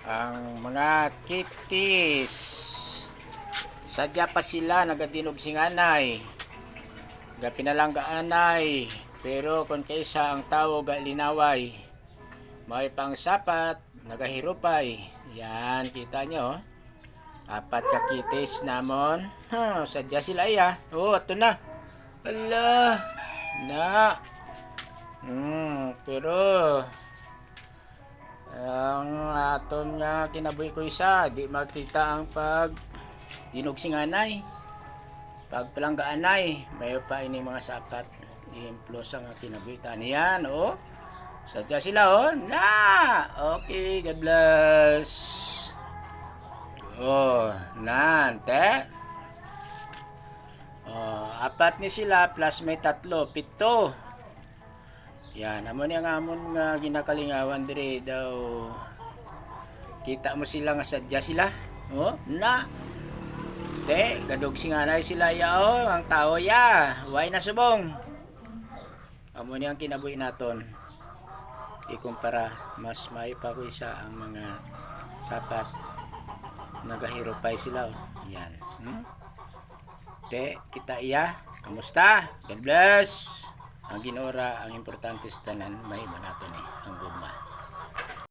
Ang mga kitis, sadya pa sila nagadinog singanay, gapinalanggaanay, pero kung kaysa ang tao galinaway, may pang sapat, nagahirupay. Yan, kita nyo. Apat ka kitis namon. Sadya sila iya. Oh, ito na. Ala, na. Pero ang aton nga kinabuhi ko isa, di makita ang pag dinog singanay, pag palanggaanay, mayo pa ini mga sapat i-implos ang kinabuhitan niyan. Oh, sadya sila. Oh, na. Okay, God bless. Oh, nante. Oh, apat ni sila plus may tatlo, pito. Yan, amon yang amon nga ginakalingawan dire daw. Kita mo sila nga sadya sila. Oh, na. Te, gadog singanay sila ya. Oh, ang tao ya. Way na subong. Amon yang kinabuhi naton. Ikumpara mas may pa ko isa ang mga sapat. Nagahirupay sila. Oh. Yan. Te, kita iya. Kamusta? God bless. Ang ginora, ang importante sa tanan, may iba nato ni ang gugma.